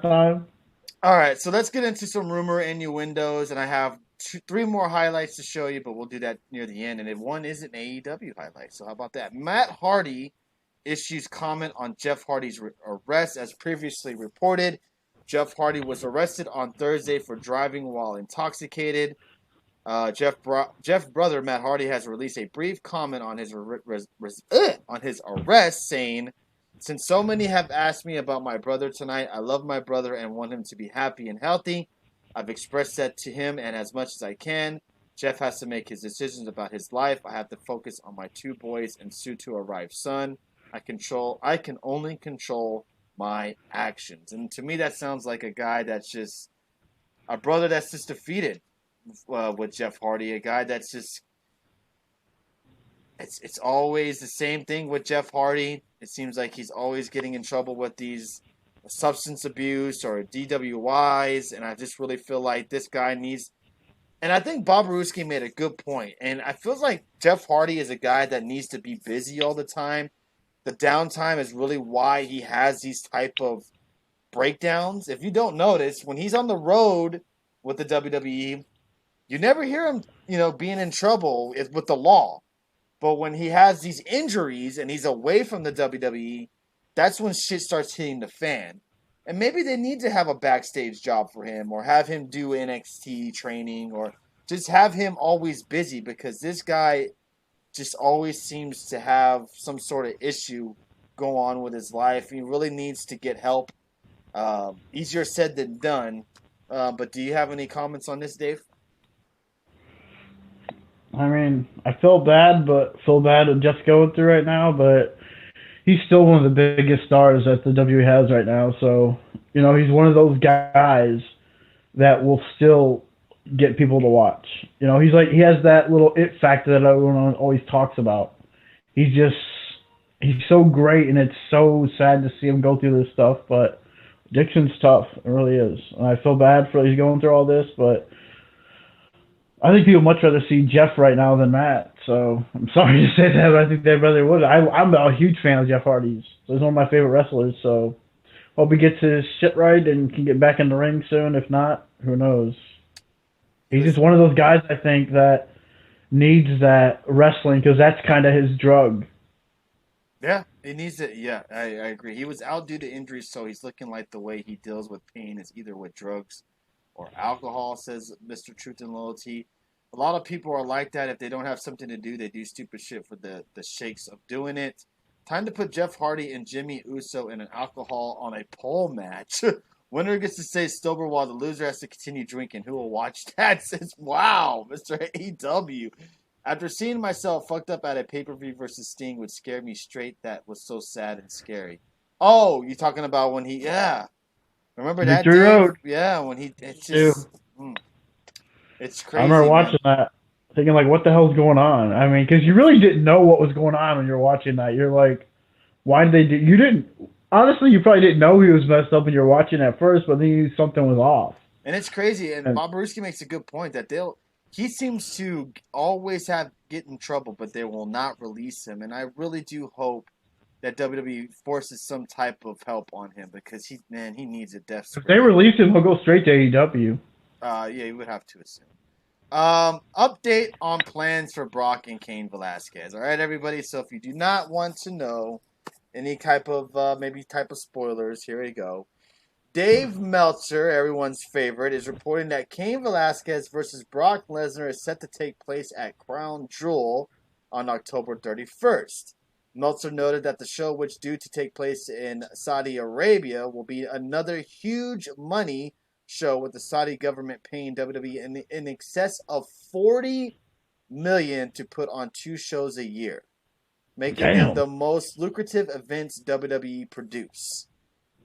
time. All right, so let's get into some rumor innuendos, and I have three more highlights to show you, but we'll do that near the end. And if one is an AEW highlight, so how about that? Matt Hardy issues comment on Jeff Hardy's arrest, as previously reported. Jeff Hardy was arrested on Thursday for driving while intoxicated. Jeff brother Matt Hardy has released a brief comment on his arrest, saying, "Since so many have asked me about my brother tonight, I love my brother and want him to be happy and healthy. I've expressed that to him, and as much as I can. Jeff has to make his decisions about his life. I have to focus on my two boys and soon-to-arrive son. I can only control my actions." And to me, that sounds like a guy that's just a brother that's just defeated with Jeff Hardy, a guy that's just it's always the same thing with Jeff Hardy. It seems like he's always getting in trouble with these substance abuse or DWIs, and I just really feel like this guy needs. And I think Bob Ruski made a good point, and I feel like Jeff Hardy is a guy that needs to be busy all the time. The downtime is really why he has these type of breakdowns. If you don't notice, when he's on the road with the WWE, you never hear him, being in trouble with the law. But when he has these injuries and he's away from the WWE, that's when shit starts hitting the fan. And maybe they need to have a backstage job for him or have him do NXT training or just have him always busy, because this guy just always seems to have some sort of issue go on with his life. He really needs to get help. Easier said than done. But do you have any comments on this, Dave? I mean, I feel bad, feel bad with just going through right now, but he's still one of the biggest stars that the WWE has right now. So, he's one of those guys that will still get people to watch. He has that little it factor that everyone always talks about. He's so great, and it's so sad to see him go through this stuff, but addiction's tough. It really is. And I feel bad for he's going through all this, but I think people much rather see Jeff right now than Matt. So I'm sorry to say that, but I think they'd rather would. I'm a huge fan of Jeff Hardy's. So he's one of my favorite wrestlers. So hope he gets his shit right and can get back in the ring soon. If not, who knows? He's just one of those guys, I think, that needs that wrestling because that's kind of his drug. Yeah, he needs it. Yeah, I agree. He was out due to injuries, so he's looking like the way he deals with pain is either with drugs or alcohol, says Mr. Truth and Loyalty. A lot of people are like that. If they don't have something to do, they do stupid shit for the shakes of doing it. Time to put Jeff Hardy and Jimmy Uso in an alcohol on a pole match. Winner gets to stay sober while the loser has to continue drinking. Who will watch that? Says, wow, Mr. AEW. After seeing myself fucked up at a pay-per-view versus Sting would scare me straight. That was so sad and scary. Oh, you're talking about when he, yeah. Remember that, Victory Dave? Road. Yeah, when he, it's Too. just, it's I remember crazy, man. watching that, thinking like, what the hell's going on? I mean, because you really didn't know what was going on when you're watching that. You're like, why did they do? You didn't. Honestly, you probably didn't know he was messed up when you're watching at first, but then you knew something was off. And it's crazy. And And Bob Ruski makes a good point that he seems to always get in trouble, but they will not release him. And I really do hope that WWE forces some type of help on him, because he needs a death if they script. release him, he'll go straight to AEW. Yeah, you would have to assume. Update on plans for Brock and Cain Velasquez. All right, everybody. So if you do not want to know any type of maybe type of spoilers, here we go. Dave Meltzer, everyone's favorite, is reporting that Cain Velasquez versus Brock Lesnar is set to take place at Crown Jewel on October 31st. Meltzer noted that the show, which due to take place in Saudi Arabia, will be another huge money show, with the Saudi government paying WWE in excess of $40 million to put on two shows a year, making them the most lucrative events WWE produce.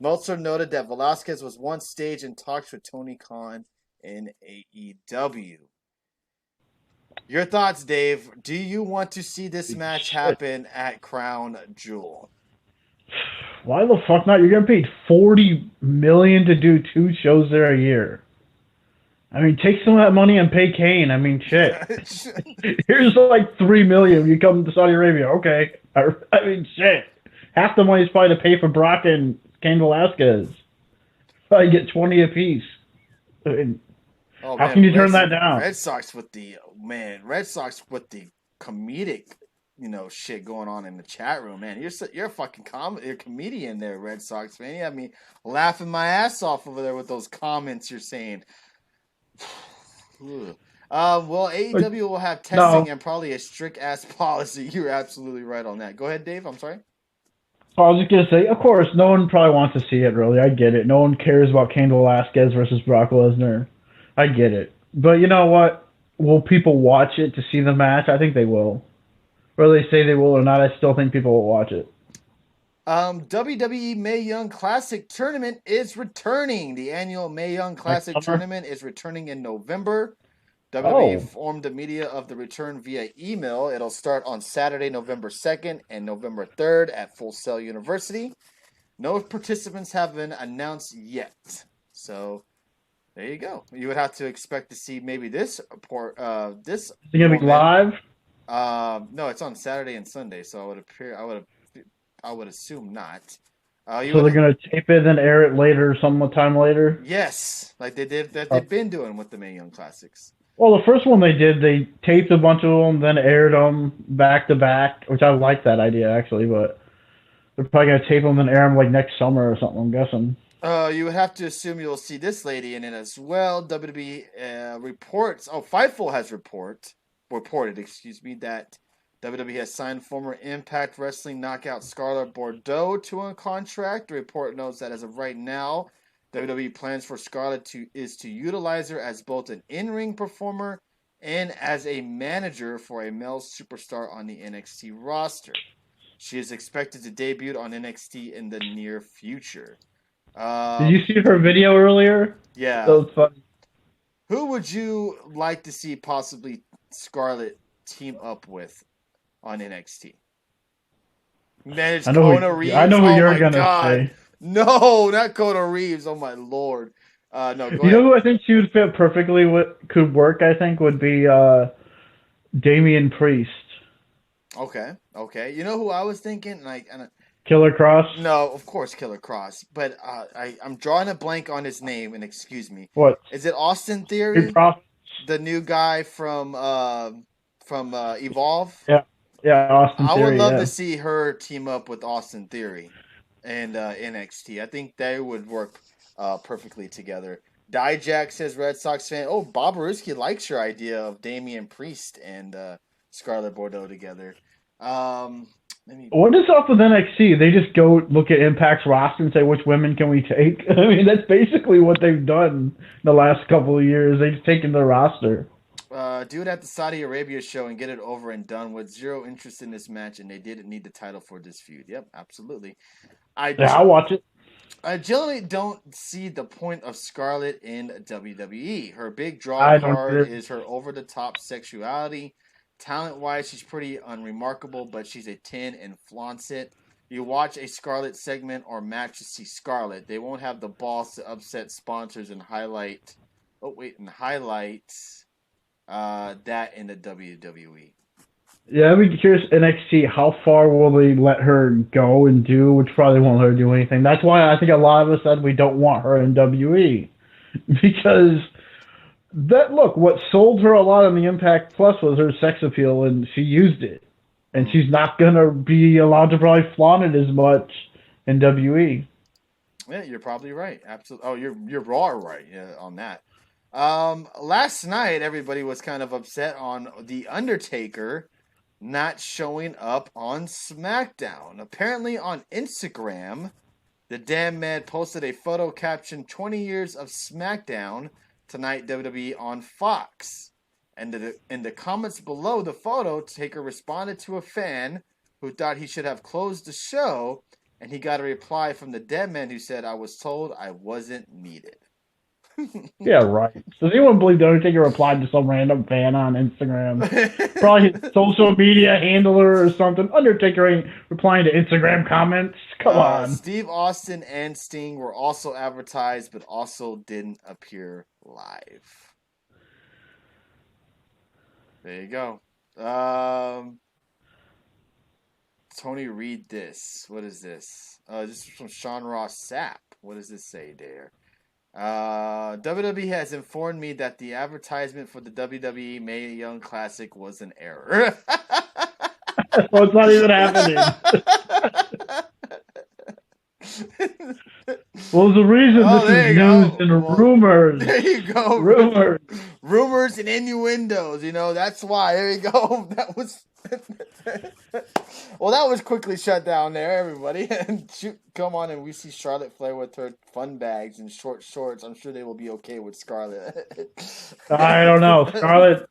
Meltzer noted that Velasquez was once staged in talks with Tony Khan in AEW. Your thoughts, Dave? Do you want to see this match happen at Crown Jewel? Why the fuck not? You're getting paid $40 million to do two shows there a year. I mean, take some of that money and pay Kane. I mean, shit. Here's like $3 million. You come to Saudi Arabia, okay? I mean, shit. Half the money is probably to pay for Brock and Cain Velasquez. Probably get 20 apiece. I mean, Oh how can man, you turn that down? Red Sox with the comedic, shit going on in the chat room, man. You're a fucking you're a comedian there, Red Sox fan. You have me laughing my ass off over there with those comments you're saying. Well, Like, AEW will have testing no. and probably a strict ass policy. You're absolutely right on that. Go ahead, Dave. I'm sorry. I was just gonna say, of course, no one probably wants to see it. Really, I get it. No one cares about Cain Velasquez versus Brock Lesnar. I get it. But you know what? Will people watch it to see the match? I think they will. Whether they say they will or not, I still think people will watch it. WWE Mae Young Classic Tournament is returning. The annual Mae Young Next Classic summer. Tournament is returning in November. WWE Oh, informed the media of the return via email. It'll start on Saturday, November 2nd and November 3rd at Full Sail University. No participants have been announced yet. So there you go. You would have to expect to see maybe this is it gonna be woman. live? No, it's on Saturday and Sunday, so I would assume not. You So would they're gonna tape it and air it later, sometime later. Yes, like they did that Uh, they've been doing with the Mae Young Classics. well, the first one they did, they taped a bunch of them, then aired them back to back, which I like that idea actually. But they're probably gonna tape them and air them like next summer or something. I'm guessing. You would have to assume you'll see this lady in it as well. WWE reports. Oh, Fightful has reported, excuse me, that WWE has signed former Impact Wrestling knockout Scarlett Bordeaux to a contract. The report notes that as of right now, WWE plans for Scarlett to utilize her as both an in-ring performer and as a manager for a male superstar on the NXT roster. She is expected to debut on NXT in the near future. Did you Um, see her video earlier? That yeah. was funny. Who would you like to see possibly Scarlett team up with on NXT? Manage Kona I Reeves? know who Oh you're my gonna god. say. No, not Kona Reeves. Oh my lord. No, go You know ahead. who I think she would fit perfectly with could work. I think would be Damian Priest, Okay. Okay. You know who I was thinking? Killer Cross. No, of course Killer Cross, but I'm drawing a blank on his name and excuse me. What? Is it Austin Street Theory? Profits. The new guy from Evolve? Yeah, yeah, Austin I would Theory. love to Yeah. see her team up with Austin Theory and NXT. I think they would work perfectly together. Dijak says Red Sox fan. Oh, Bob Ruski likes your idea of Damian Priest and Scarlett Bordeaux together. Let me. What is up with NXT? They just go look at Impact's roster and say which women can we take. I mean, that's basically what they've done the last couple of years. They've taken the roster. Do it at the Saudi Arabia show and get it over and done with. Zero interest in this match, and they didn't need the title for this feud. Yep, absolutely. I Yeah, I'll watch it. I generally don't see the point of Scarlett in WWE. Her big draw I don't card either. is her over the top sexuality. Talent wise, she's pretty unremarkable, but she's a 10 and flaunts it. You watch a Scarlett segment or match to see Scarlett. They won't have the balls to upset sponsors and highlight that in the WWE. Yeah, I'd be curious NXT. How far will they let her go and do? Which probably won't let her do anything. That's why I think a lot of us said we don't want her in WWE because that look what sold her a lot on the Impact Plus was her sex appeal, and she used it. And Mm. she's not gonna be allowed to probably flaunt it as much in WWE. Yeah, you're probably right. Absolutely. Oh, you're all right. Yeah, on that. Last night everybody was kind of upset on the Undertaker not showing up on SmackDown. Apparently on Instagram, the damn man posted a photo captioned 20 years of SmackDown tonight WWE on Fox. And in the comments below the photo, Taker responded to a fan who thought he should have closed the show, and he got a reply from the dead man who said, I was told I wasn't needed. Yeah, right. Does anyone believe the Undertaker replied to some random fan on Instagram? Probably his social media handler or something. Undertaker ain't replying to Instagram comments. Come on. Steve Austin and Sting were also advertised, but also didn't appear live. There you go. Tony, read this. What is this? This is from Sean Ross Sapp. What does this say there? WWE has informed me that the advertisement for the WWE Mae Young Classic was an error. Well, it's not even happening. Well, there's a reason this is news and rumors. There you go. Rumors. Rumors and innuendos. That's why. There you go. That was. Well, that was quickly shut down there, everybody. And come on, and we see Charlotte Flair with her fun bags and short shorts. I'm sure they will be okay with Scarlett. I don't know. Scarlett,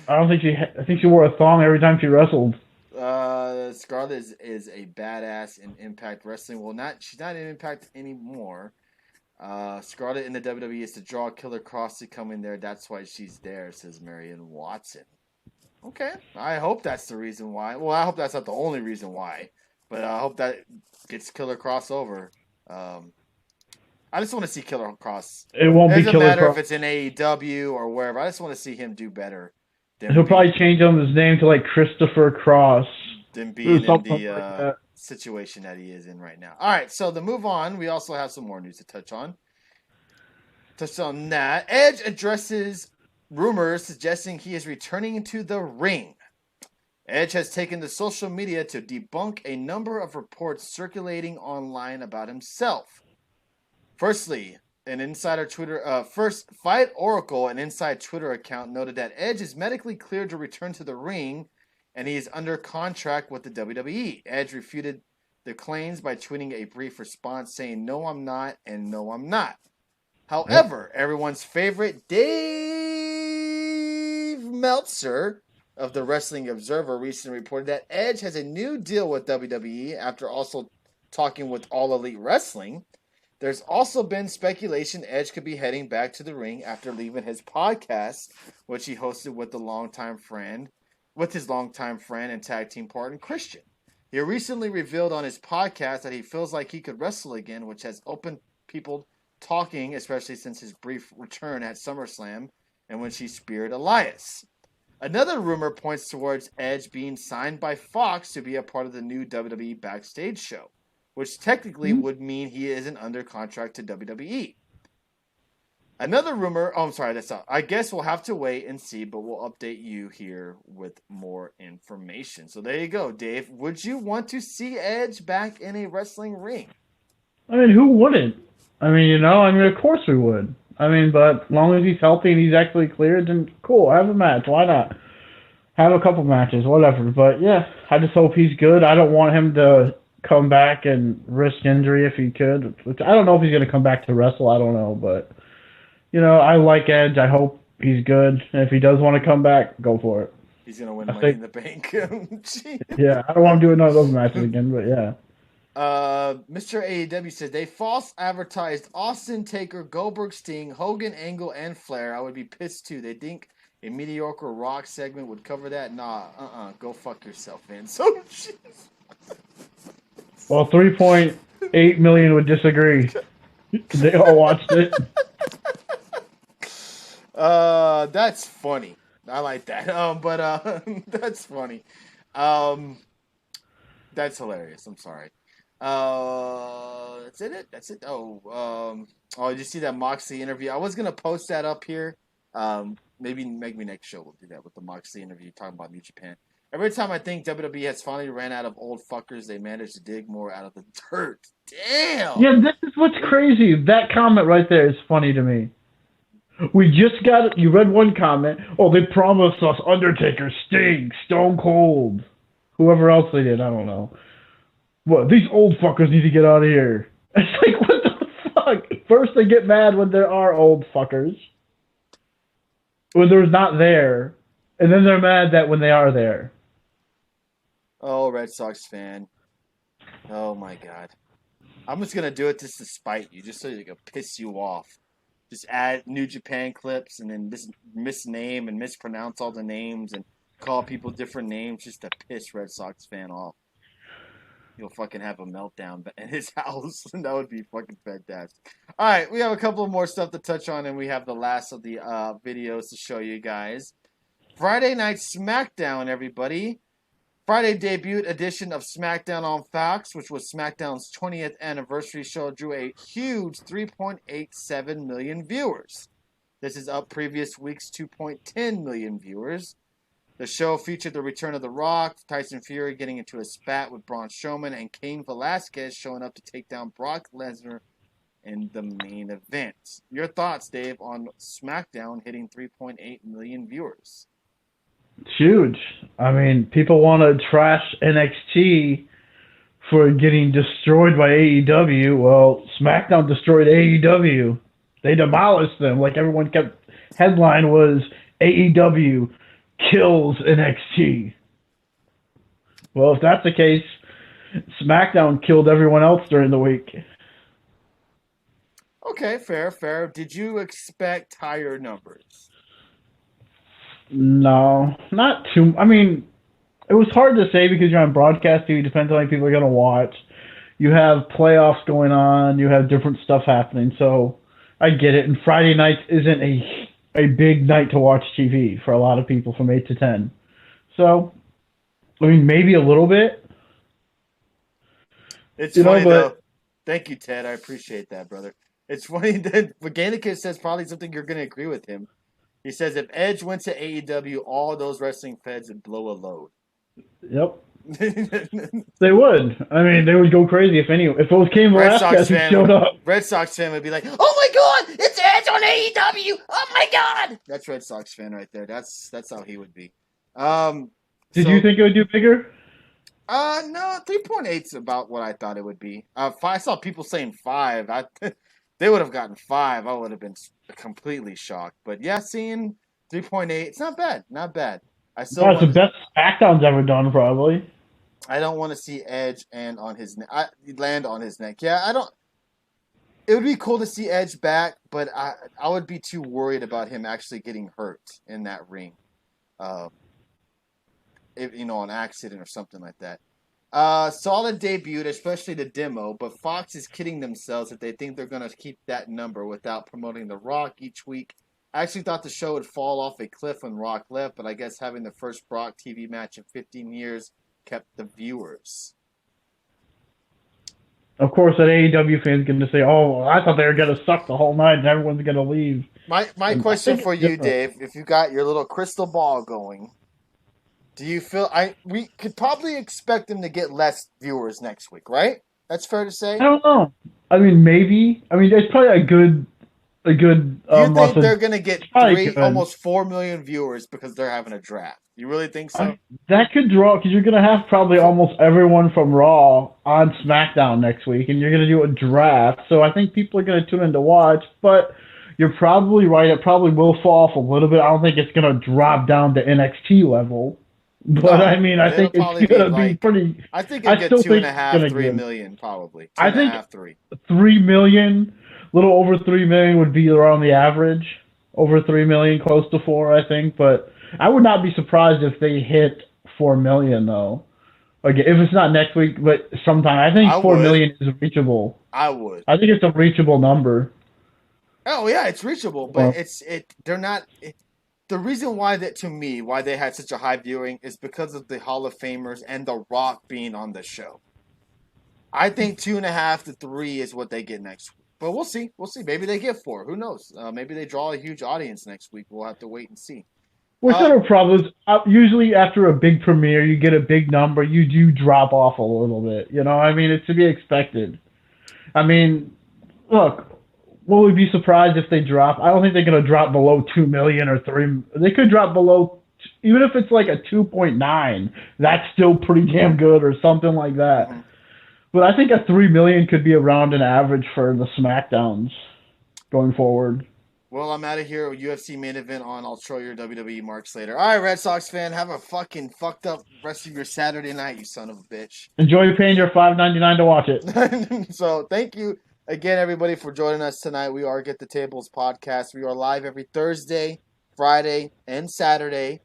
I think she wore a thong every time she wrestled. Scarlett is a badass in Impact Wrestling. Well, she's not in Impact anymore. Scarlett in the WWE is to draw Killer Cross to come in there. That's why she's there, says Marion Watson. Okay, I hope that's the reason why. Well, I hope that's not the only reason why, but I hope that gets Killer Cross over. I just want to see Killer Cross. It won't be Killer Cross. It doesn't matter if it's in AEW or wherever. I just want to see him do better. He'll probably change his name to like Christopher Cross. Than being in the situation that he is in right now. All right, so to move on, we also have some more news to touch on. That. Edge addresses rumors suggesting he is returning into the ring. Edge has taken to social media to debunk a number of reports circulating online about himself. Firstly, an insider Twitter, Fight Oracle, an inside Twitter account, noted that Edge is medically cleared to return to the ring, and he is under contract with the WWE. Edge refuted the claims by tweeting a brief response saying, "No, I'm not," and "No, I'm not." However, everyone's favorite Dave Meltzer of the Wrestling Observer recently reported that Edge has a new deal with WWE after also talking with All Elite Wrestling. There's also been speculation Edge could be heading back to the ring after leaving his podcast, which he hosted with his longtime friend and tag team partner Christian. He recently revealed on his podcast that he feels like he could wrestle again, which has opened people talking, especially since his brief return at SummerSlam and when she speared Elias. Another rumor points towards Edge being signed by Fox to be a part of the new WWE Backstage show, which technically would mean he isn't under contract to WWE. Another rumor, that's not. I guess we'll have to wait and see, but we'll update you here with more information. So there you go, Dave. Would you want to see Edge back in a wrestling ring? I mean, who wouldn't? Of course we would. But as long as he's healthy and he's actually cleared, then cool, have a match. Why not? Have a couple matches, whatever. But yeah, I just hope he's good. I don't want him to come back and risk injury if he could. Which I don't know if he's going to come back to wrestle. I don't know, but I like Edge. I hope he's good. And if he does want to come back, go for it. He's going to win Money in the Bank. Yeah, I don't want him doing none of those matches again, but yeah. Mr. AEW says they false advertised Austin, Taker, Goldberg, Sting, Hogan, Angle, and Flair. I would be pissed too. They think a mediocre Rock segment would cover that. Nah, go fuck yourself, man. So, well, 3.8 million would disagree. They all watched it. That's funny. I like that. That's funny. That's hilarious. I'm sorry. That's it. Did you see that Moxley interview? I was gonna post that up here. Maybe next show we'll do that with the Moxley interview talking about New Japan. Every time I think WWE has finally ran out of old fuckers, they manage to dig more out of the dirt. Damn. Yeah, this is what's crazy. That comment right there is funny to me. We just got it. You read one comment. Oh, they promised us Undertaker, Sting, Stone Cold, whoever else they did. I don't know. What, these old fuckers need to get out of here. It's like, what the fuck? First they get mad when there are old fuckers. When they're not there. And then they're mad that when they are there. Oh, Red Sox fan. Oh my God. I'm just going to do it just to spite you. Just so they can piss you off. Just add New Japan clips and then just misname and mispronounce all the names and call people different names just to piss Red Sox fan off. He'll fucking have a meltdown in his house. And that would be fucking fantastic. All right, we have a couple more stuff to touch on, and we have the last of the videos to show you guys. Friday Night SmackDown, everybody. Friday debut edition of SmackDown on Fox, which was SmackDown's 20th anniversary show, drew a huge 3.87 million viewers. This is up previous week's 2.10 million viewers. The show featured the return of The Rock, Tyson Fury getting into a spat with Braun Strowman, and Cain Velasquez showing up to take down Brock Lesnar in the main event. Your thoughts, Dave, on SmackDown hitting 3.8 million viewers? It's huge. I mean, people want to trash NXT for getting destroyed by AEW. Well, SmackDown destroyed AEW. They demolished them. Like everyone kept, headline was AEW kills NXT. Well, if that's the case, SmackDown killed everyone else during the week. Okay, fair. Did you expect higher numbers? No, not too. I mean, it was hard to say because you're on broadcast TV. Depends on how many people are going to watch. You have playoffs going on. You have different stuff happening. So I get it. And Friday nights isn't a big night to watch TV for a lot of people from 8 to 10. So, I mean, maybe a little bit. It's funny, though. Thank you, Ted. I appreciate that, brother. It's funny that Organicus says probably something you're going to agree with him. He says if Edge went to AEW, all those wrestling feds would blow a load. Yep. They would. I mean, they would go crazy if it was Cain Velasquez who showed up. Red Sox fan would be like, "Oh my God, it's Edge on AEW! Oh my God!" That's Red Sox fan right there. That's how he would be. Did you think it would do bigger? No, 3.8 is about what I thought it would be. I saw people saying 5. They would have gotten 5. I would have been completely shocked. But yeah, seeing 3.8, it's not bad. Not bad. That's the best SmackDown's ever done, probably. I don't want to see Edge land on his neck. Yeah, I don't. It would be cool to see Edge back, but I would be too worried about him actually getting hurt in that ring. If, an accident or something like that. Solid debut, especially the demo, but Fox is kidding themselves if they think they're going to keep that number without promoting The Rock each week. I actually thought the show would fall off a cliff when Rock left, but I guess having the first Brock TV match in 15 years kept the viewers. Of course, that AEW fan's going to say, "Oh, I thought they were going to suck the whole night and everyone's going to leave." My question for you, Dave, if you got your little crystal ball going, do you feel we could probably expect them to get less viewers next week, right? That's fair to say. I don't know. I mean, maybe. I mean, there's probably a good. Do you think they're going to get almost 4 million viewers because they're having a draft? You really think so? That could draw because you're going to have probably almost everyone from Raw on SmackDown next week, and you're going to do a draft. So I think people are going to tune in to watch. But you're probably right. It probably will fall off a little bit. I don't think it's going to drop down to NXT level. But I mean, I think it's going to be pretty. I think it'll get 2.5, 3 million probably. 2.5, 3. 3 million. Little over 3 million would be around the average. Over 3 million, close to 4, I think. But I would not be surprised if they hit 4 million, though. Like, if it's not next week, but sometime. I think 4 million is reachable. I would. I think it's a reachable number. Oh yeah, it's reachable, but they're not. The reason why they had such a high viewing is because of the Hall of Famers and The Rock being on the show. I think 2.5 to 3 is what they get next week. But we'll see. Maybe they get 4. Who knows? Maybe they draw a huge audience next week. We'll have to wait and see. Which other problems? Usually after a big premiere, you get a big number. You do drop off a little bit. I mean, it's to be expected. I mean, look, what would be surprised if they drop? I don't think they're going to drop below 2 million or 3. They could drop below, even if it's like a 2.9. That's still pretty damn good or something like that. Mm-hmm. But I think a 3 million could be around an average for the SmackDowns going forward. Well, I'm out of here. UFC main event on. I'll show your WWE marks later. All right, Red Sox fan, have a fucking fucked up rest of your Saturday night, you son of a bitch. Enjoy paying your $5.99 to watch it. So thank you again, everybody, for joining us tonight. We are Get the Tables podcast. We are live every Thursday, Friday, and Saturday.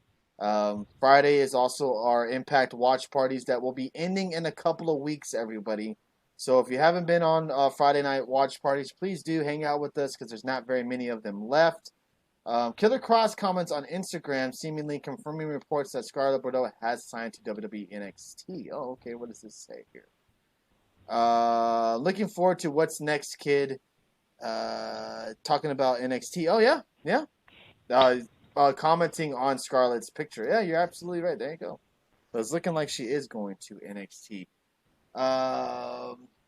Friday is also our Impact watch parties that will be ending in a couple of weeks, everybody. So if you haven't been on Friday night watch parties, please do hang out with us because there's not very many of them left. Killer Cross comments on Instagram, seemingly confirming reports that Scarlett Bordeaux has signed to WWE NXT. Oh, okay. What does this say here? Looking forward to what's next, kid. Talking about NXT. Oh yeah, yeah. Commenting on Scarlett's picture. Yeah, you're absolutely right. There you go. So it's looking like she is going to NXT.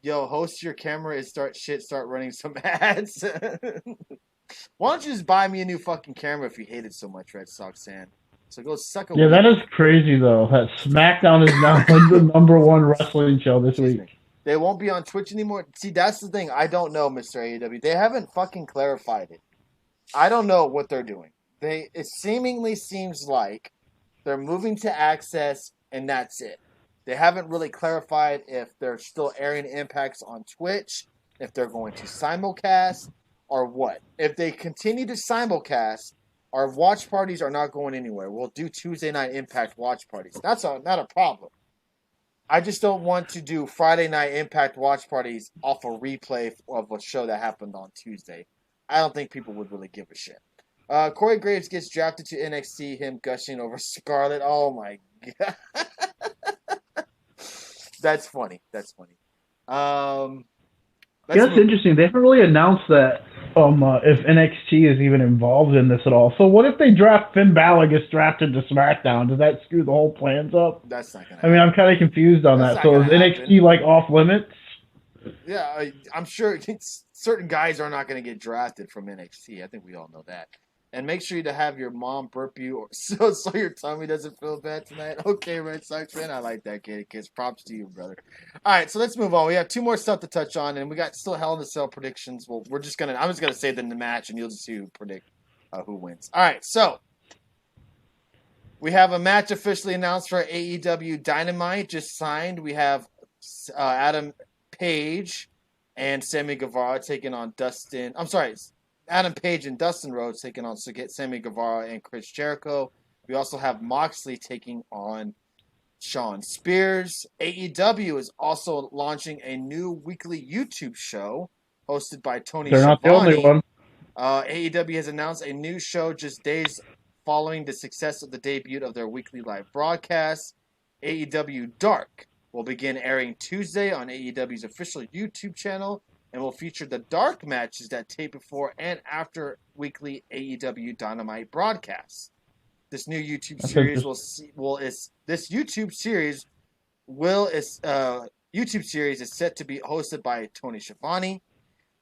Yo, host your camera and start running some ads. Why don't you just buy me a new fucking camera if you hate it so much, Red Sox fan? So go suck a Yeah, weed. that is crazy though. That SmackDown is now like the #1 wrestling show this Excuse week. me. They won't be on Twitch anymore. See, that's the thing. I don't know, Mr. AEW. They haven't fucking clarified it. I don't know what they're doing. It seemingly seems like they're moving to Access and that's it. They haven't really clarified if they're still airing Impacts on Twitch, if they're going to simulcast, or what. If they continue to simulcast, our watch parties are not going anywhere. We'll do Tuesday Night Impact watch parties. That's not a problem. I just don't want to do Friday Night Impact watch parties off a replay of a show that happened on Tuesday. I don't think people would really give a shit. Corey Graves gets drafted to NXT, him gushing over Scarlett. Oh my god. That's funny. That's interesting. They haven't really announced that if NXT is even involved in this at all. So what if they draft Finn Balor gets drafted to SmackDown? Does that screw the whole plans up? That's not gonna happen. I'm kind of confused on that. So is NXT like off limits? Yeah, I'm sure certain guys are not going to get drafted from NXT. I think we all know that. And make sure to have your mom burp you so your tummy doesn't feel bad tonight. Okay, Red Sox fan, I like that, kid. Kids, props to you, brother. All right, so let's move on. We have two more stuff to touch on, and we got still Hell in a Cell predictions. Well, I'm just gonna say them in the match, and you'll just see who predict who wins. All right, so we have a match officially announced for AEW Dynamite. Just signed. We have Adam Page and Sammy Guevara taking on Adam Page and Dustin Rhodes taking on Sammy Guevara and Chris Jericho. We also have Moxley taking on Shawn Spears. AEW is also launching a new weekly YouTube show hosted by Tony Schiavone. They're not the only one. AEW has announced a new show just days following the success of the debut of their weekly live broadcast. AEW Dark will begin airing Tuesday on AEW's official YouTube channel and will feature the dark matches that tape before and after weekly AEW Dynamite broadcasts. This new YouTube series YouTube series is set to be hosted by Tony Schiavone.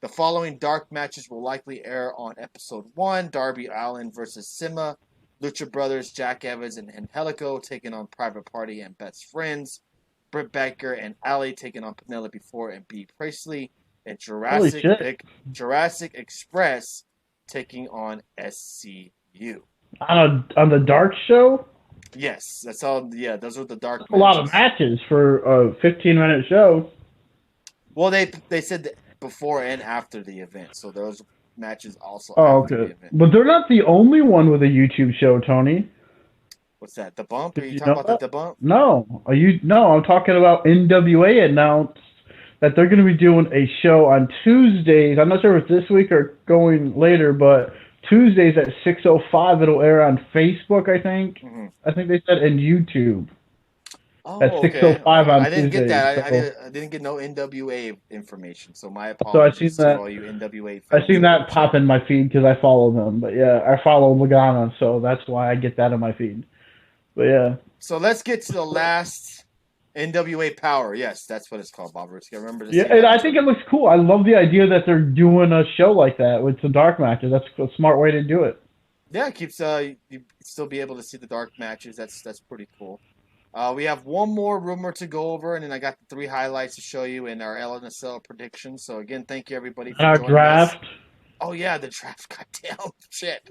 The following dark matches will likely air on episode 1: Darby Allin versus Sima, Lucha Brothers, Jack Evans and Angelico taking on Private Party and Best Friends, Britt Baker and Ali taking on Penelope Ford and Bea Priestley, and Jurassic Express taking on SCU. On the Dark show? Yes, that's all. Yeah, those are the dark matches. A lot of matches for a 15-minute show. Well, they said that before and after the event, so those matches also after the event. But they're not the only one with a YouTube show, Tony. What's that? The Bump? Are you talking about the Bump? No. I'm talking about NWA announced that they're going to be doing a show on Tuesdays. I'm not sure if it's this week or going later, but Tuesdays at 6:05. It'll air on Facebook, I think. Mm-hmm. I think they said, and YouTube. Oh, at 6:05 on I didn't Tuesdays, get that. so. I didn't get no NWA information, so my apologies to all you NWA fans. I seen that pop in my feed because I follow them. But yeah, I follow Lagana, so that's why I get that in my feed. But yeah. So let's get to the last NWA Power. Yes, that's what it's called, Bob Ruski. I remember this. Yeah, and I think it looks cool. I love the idea that they're doing a show like that with some dark matches. That's a smart way to do it. Yeah, it keeps you still be able to see the dark matches. That's pretty cool. We have one more rumor to go over, and then I got the 3 highlights to show you in our LNSL predictions. So again, thank you everybody for joining draft. Us. Oh yeah, the draft. Goddamn shit.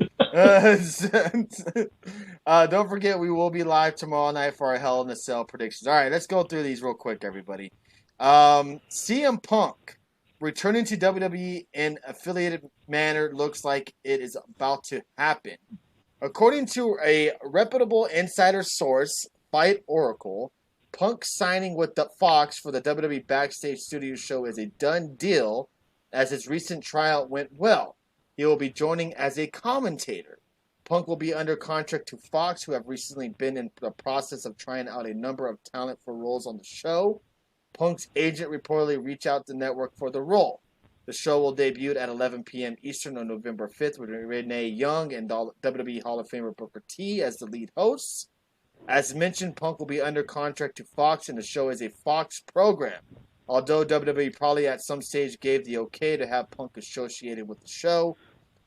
Don't forget, we will be live tomorrow night for our Hell in a Cell predictions. All right, let's go through these real quick, everybody. CM Punk returning to WWE in affiliated manner looks like it is about to happen. According to a reputable insider source, Fight Oracle, Punk signing with the Fox for the WWE Backstage Studio show is a done deal, as his recent tryout went well. He will be joining as a commentator. Punk will be under contract to Fox, who have recently been in the process of trying out a number of talent for roles on the show. Punk's agent reportedly reached out to the network for the role. The show will debut at 11 p.m. Eastern on November 5th with Renee Young and WWE Hall of Famer Booker T as the lead hosts. As mentioned, Punk will be under contract to Fox, and the show is a Fox program. Although WWE probably at some stage gave the okay to have Punk associated with the show,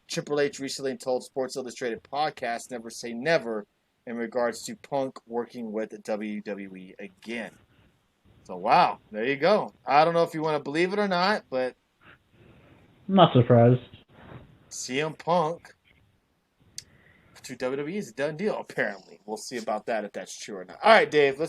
Triple H recently told Sports Illustrated podcast never say never in regards to Punk working with WWE again. So, wow, there you go. I don't know if you want to believe it or not, but I'm not surprised. CM Punk to WWE is a done deal, apparently. We'll see about that if that's true or not. All right, Dave, let's